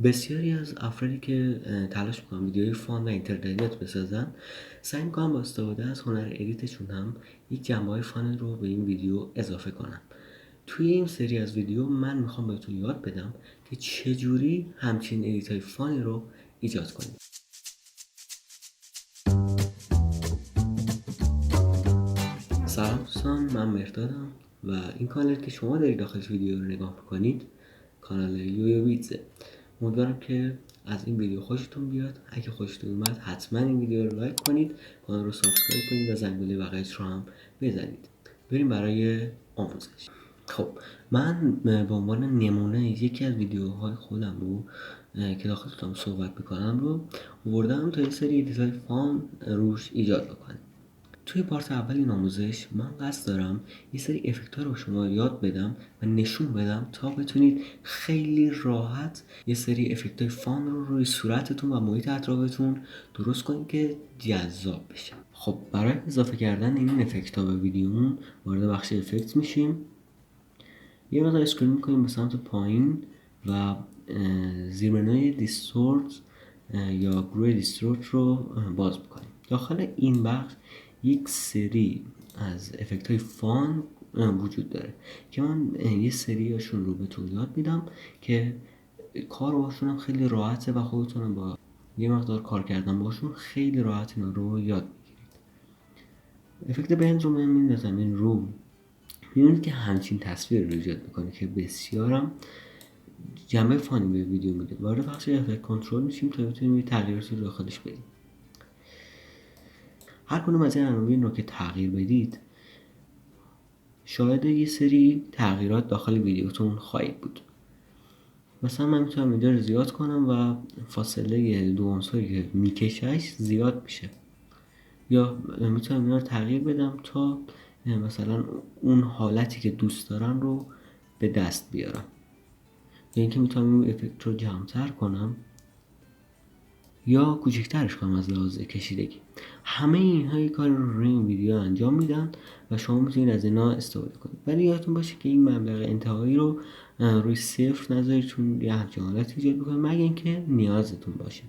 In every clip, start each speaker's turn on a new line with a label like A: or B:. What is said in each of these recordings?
A: بسیاری از افرادی که تلاش میکنن ویدیوی فان و اینترتینمنت بسازن، سعی میکنن با استفاده از هنر ادیتشون هم یک جنبه‌های فان رو به این ویدیو اضافه کنن. توی این سری از ویدیو من میخوام بهتون یاد بدم که چجوری همچین ادیت‌های فانی رو ایجاد کنید. سلام دوستان، من مردادم و این کانالی که شما دارید داخلش ویدیو رو نگاه میکنید کانال یویو ویدزه. امیدوارم که از این ویدیو خوشتون بیاد. اگه خوشتون اومد حتما این ویدیو رو لایک کنید، کانال رو سابسکرایب کنید و زنگوله بغلش رو هم بزنید. بریم برای آموزش. خب من به عنوان نمونه یکی از ویدیوهای خودم رو که داخلتون صحبت میکنم رو آوردم تا یه سری ادیت‌های فان روش ایجاد بکنم. توی پارت اول این آموزش من قصد دارم یه سری افکت‌ها رو شما یاد بدم و نشون بدم تا بتونید خیلی راحت یه سری افکت‌های فان رو روی صورتتون و محیط اطرافتون درست کنید که جذاب بشه. خب برای اضافه کردن این افکت‌ها به ویدیومون وارد بخش افکت میشیم. یه مقدار اسکرول میکنیم به سمت پایین و زیرمنوی دیستورت یا گروه دیستورت رو باز میکنیم. داخل این بخش یک سری از افکت های فان وجود داره که من یه سریاشون رو بهتون یاد میدم که کار باشون هم خیلی راحته و خودتون با یه مقدار کار کردن باشون خیلی راحت اینا رو یاد میگیرید. افکت بند رو من میندازم این رو، میبینید که همچین تصویر رو ایجاد میکنه که بسیارم جنبه فانی به ویدیو میده. وارد بخش افکت کنترل میشیم تا بتونیم تغییراتی رو داخلش بدیم. هر کدوم از این عناوین رو که تغییر بدید شاید یه سری تغییرات داخل ویدیوتون خواهید بود. مثلا من میتونم اینجا رو زیاد کنم و فاصله دو عنصری که میکشهش زیاد میشه، یا میتونم اینا رو تغییر بدم تا مثلا اون حالتی که دوست دارم رو به دست بیارم، یا اینکه میتونم این افکت رو جمع‌تر کنم یا کوچکترش کنم از لحاظ کشیدگی. همه اینها یک کار رو روی این ویدیو انجام میدن و شما میتونید از اینا استفاده کنید. ولی یادتون باشه که این مبلغ انتهایی رو روی صفر نذارید، چون یه همچین حالتی ایجاد میکنه مگه اینکه نیازتون باشه.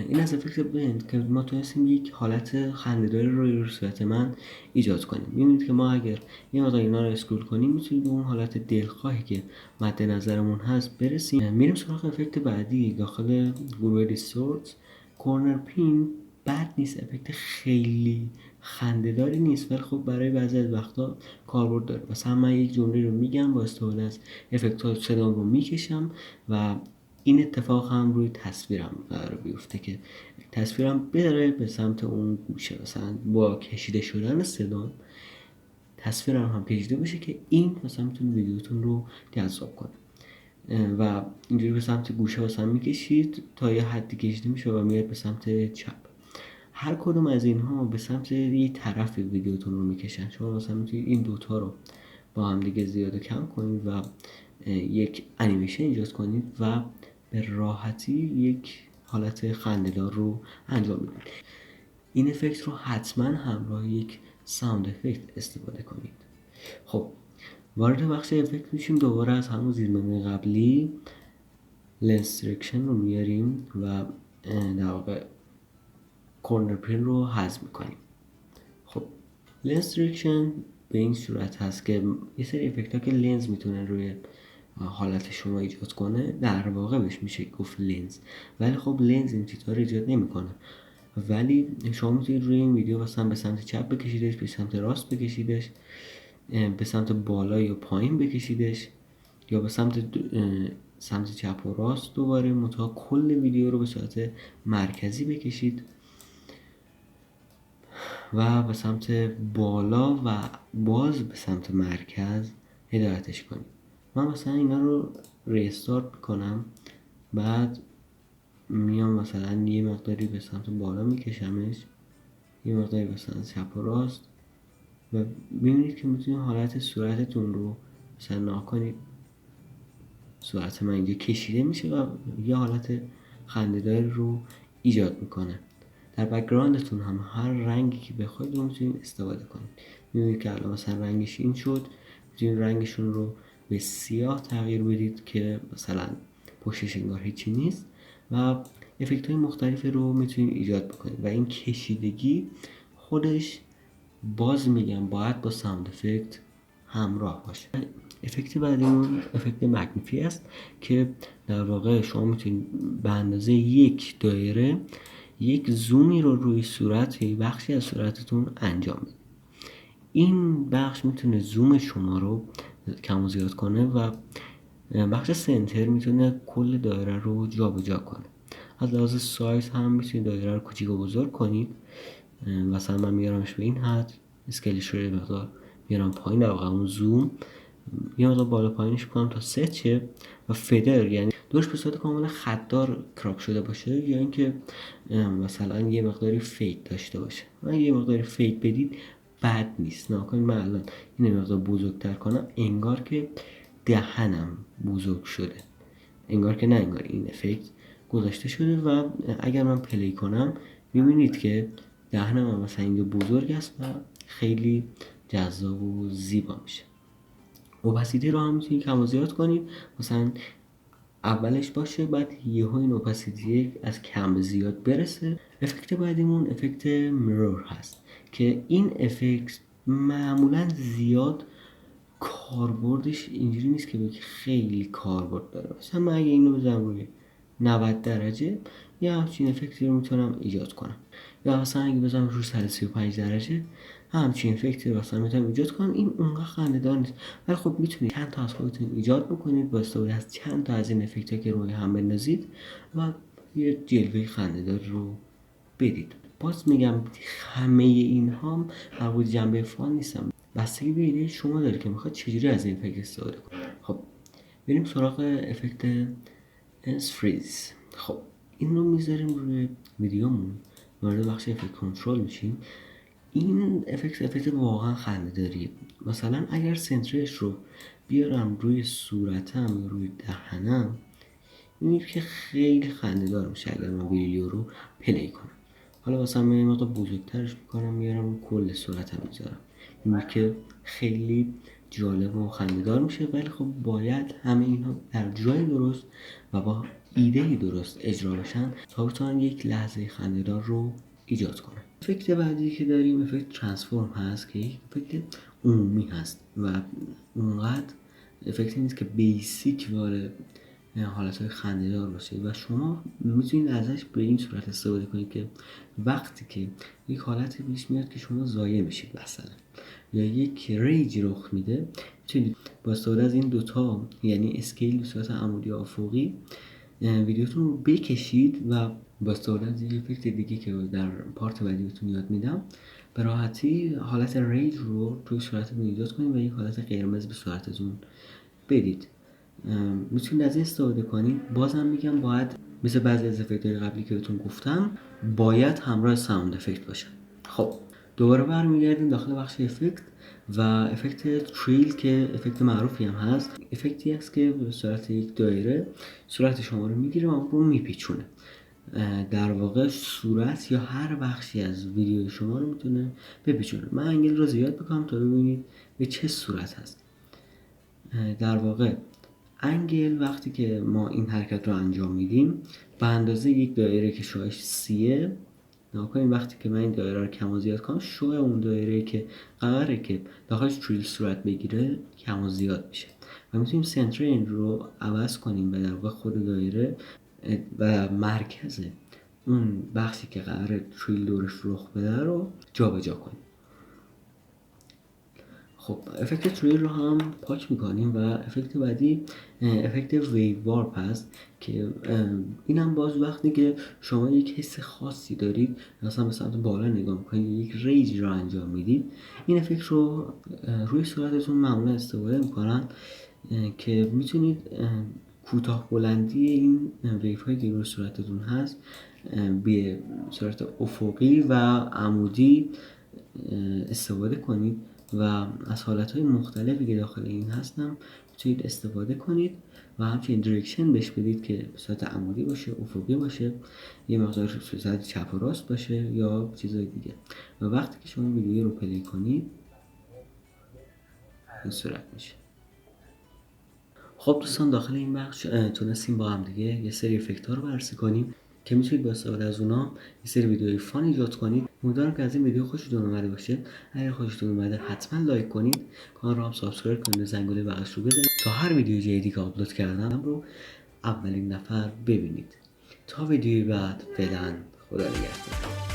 A: این از افکت بند که ما تونستیم یک حالت خنده‌داری روی صورت من ایجاد کنیم. میبینید که ما اگر یه مقدار اینا رو اسکرول کنیم میتونیم به اون حالت دلخواهی که مد نظرمون هست برسیم. میریم سراغ افکت بعدی داخل گروه دیستورت. کورنر پین بد نیست، افکت خیلی خنده‌داری نیست، ولی خب برای بعضی از وقتا کاربرد داره. مثلا من یک جمله رو میگم با استفاده از افکت‌ها صدام رو میکشم و این اتفاق هم روی تصویرم قرار بیفته که تصویرم بره به سمت اون گوشه، مثلا با کشیده شدن صدام تصویرم هم کشیده بشه که این مثلا میتونه ویدیوتون رو جذاب کنه و اینجوری به سمت گوشه مثلا میکشید تا یه حدی کشیده میشه و میاد به سمت چپ. هر کدوم از اینها به سمت یه طرف ویدیوتون رو میکشن. شما مثلا میتونید این دوتا رو با هم دیگه زیاد و کم کنید و یک انیمیشن ایجاد کنید و به راحتی یک حالت خنده‌دار رو انجام بدید. این افکت رو حتما همراه یک ساوند افکت استفاده کنید. خب وارد بخش افکت میشیم. دوباره از همون زیرمنوی قبلی لنس سلکشن رو میاریم و در واقع کورنر پین رو حذف میکنیم. خب لنس سلکشن به این صورت هست که یه سری افکت ها که لنز میتونه روی حالت شما ایجاد کنه در واقع بهش میشه گفت لنز، ولی خب لنز این چیزها رو ایجاد نمیکنه. ولی شما میتونید روی این ویدیو مثلا به سمت چپ بکشیدش، به سمت راست بکشیدش، به سمت بالا یا پایین بکشیدش، یا به سمت چپ و راست دوباره متا کل ویدیو رو به صورت مرکزی بکشید و به سمت بالا و باز به سمت مرکز هدایتش کنید. من مثلا اینا رو ریستارت میکنم، بعد میام مثلا یه مقداری به سمت بالا میکشمش، یه مقداری مثلا چپ و راست، و ببینید که میتونید حالت صورتتون رو مثلا نگاه کنید. صورت من اینجا کشیده میشه و یه حالت خنده‌داری رو ایجاد میکنه. در بک‌گراندتون هم هر رنگی که بخواید رو میتونید استفاده کنید. میبینید که الان مثلا رنگش این شد، میتونید رنگشون رو به سیاه تغییر بدید که مثلا پشتش انگار هیچی نیست و افکت های مختلفی رو میتونید ایجاد بکنید و این کشیدگی خودش باز میگم باید با ساوند افکت همراه باشه. افکت بعدیمون افکت مگنیفی است که در واقع شما میتونید به اندازه یک دایره یک زومی رو روی صورت یا بخشی از صورتتون انجام بدید. این بخش میتونه زوم شما رو کم و زیاد کنه و بخش سنتر میتونه کل دایره رو جابجا کنه. از لحاظ سایز هم میتونید دایره رو کوچیک و بزرگ کنید. مثلا من میارمش به این حد، اسکیلش رو یه مقدار میارم پایین، در واقع اون زوم یه مقدار بالا پایینش کنم تا ست شه و فدر یعنی دورش به صورت کاملا خطدار کراپ شده باشه، یا اینکه مثلا یه مقداری فید داشته باشه. و یه مقداری فید بدید بد نیست. ناکنید من الان این مقدار بزرگتر کنم انگار که دهنم بزرگ شده، انگار که نه انگار این افکت گذاشته شده و اگر من پلی کنم میبینید که دهنم هم مثلا اینجا بزرگ است و خیلی جذاب و زیبا میشه. اوپاسیتی رو هم میتونید کم و زیاد کنید، مثلا اولش باشه بعد یهو این اوپاسیتی از کم به زیاد برسه. افکت بعدیمون افکت میرور هست که این افکت معمولا زیاد کاربردش اینجوری نیست که بگی خیلی کاربرد داره. مثلا من اگه اینو بزنم روی 90 درجه یا همچین افکتی رو میتونم ایجاد کنم، یا مثلا اگه بزنم روی 135 درجه همچین افکتی رو مثلا میتونم ایجاد کنم. این اونقدر خنده‌دار نیست، ولی خب میتونید چند تا از خودتون ایجاد بکنید با استفاده از چند تا از این افکت‌ها که روی هم بندازید و یه جلوه خنده‌دار رو بدید. باز میگم همه اینها مربوط جنبه فان نیستن، بستگی به ایده شما داره که میخواد چجوری از این افکت استفاده کنید. خب بریم سراغ افکت فریز. خب این رو میذاریم روی ویدیومون، وارد بخش افکت کنترل میشیم. این افکت واقعا خنده‌داریه. مثلا اگر سنترش رو بیارم روی صورتم یا روی دهنم میبینید که خیلی خنده‌دار میشه اگر من ویدیو رو پلی کنم. حالا مثلا من یه مقدار بزرگترش میکنم میارم کل صورتم میذارم، میبینید که خیلی جالب و خنده‌دار میشه. ولی خب باید همه اینها در جای درست و با ایده درست اجرا بشن تا بتونن یک لحظه خنده‌دار رو ایجاد کنن. افکت بعدی که داریم افکت ترانسفورم هست که یک افکت عمومی هست و اونقدر افکتی نیست که بیسیک وارد حالتهای خنده‌دار باشه و شما میتونید ازش به این صورت استفاده کنید که وقتی که یک حالتی پیش میاد که شما ضایع میشید مثلا یا یک ریج رخ میده، میتونید با استفاده از این دوتا یعنی اسکیل به صورت عمودی و افقی ویدیوتون رو بکشید و با استفاده از یک افکت دیگه که در پارت بعدی بهتون یاد میدم به راحتی حالت ریج رو توی صورتتون ایجاد کنید و یک حالت قرمز به صورتتون بدید. میتونید از این استفاده کنید. بازم میگم باید مثل بعضی از افکت‌های قبلی که بهتون گفتم باید همراه ساوند افکت باشه. خب دوباره برمیگردیم داخل بخش افکت و افکت تریل که افکت معروفی هم هست. افکتی هست که به صورت یک دایره صورت شما رو میگیره و رو میپیچونه. در واقع صورت یا هر بخشی از ویدیو شما رو میتونه بپیچونه. من انگل رو زیاد بکنم تا ببینید به چه صورت هست. در واقع انگل وقتی که ما این حرکت رو انجام میدیم به اندازه یک دایره که شوهش سیه، نکنید وقتی که من این دایره رو کم و زیاد کنم شوه اون دایره که قراره که داخلش تریل صورت بگیره کم و زیاد میشه و میتونیم سنتر این رو عوض کنیم و در واقع خود دایره و مرکز اون بخشی که قراره تریل دورش رخ بده رو جابجا کنیم. خب افکت تریل رو هم پاک میکنیم و افکت بعدی افکت ویو وارپ هست که اینم باز وقتی که شما یک حس خاصی دارید مثلا به سمت بالا نگاه میکنید یک ریج رو انجام میدید، این افکت رو روی صورتتون معمولا استفاده میکنن که میتونید کوتاه بلندی این ویو هایی که روی صورتتون هست به صورت افقی و عمودی استفاده کنید و از حالتهای مختلفی که داخل این هستم میتونید استفاده کنید و همچنین دایرکشن بهش بدید که به صورت عمودی باشه، افقی باشه، یه مقدار به صورت چپ و راست باشه یا چیزای دیگه و وقتی که شما ویدیو رو پلی کنید این صورت میشه. خب دوستان، داخل این بخش تونستیم با هم دیگه یه سری افکت ها رو بررسی کنیم که میتونید با استفاده از اونا یه سری ویدیوی فان ایجاد کنید. امیدوارم که از این ویدیو خوشتون اومده باشه. اگر خوشتون اومده حتما لایک کنید، کانال رو هم سابسکرایب کنید، به زنگوله بغلش رو بزنید تا هر ویدیو جدیدی که آپلود کردم رو اولین نفر ببینید. تا ویدیوی بعد، فعلا خدا نگهدار.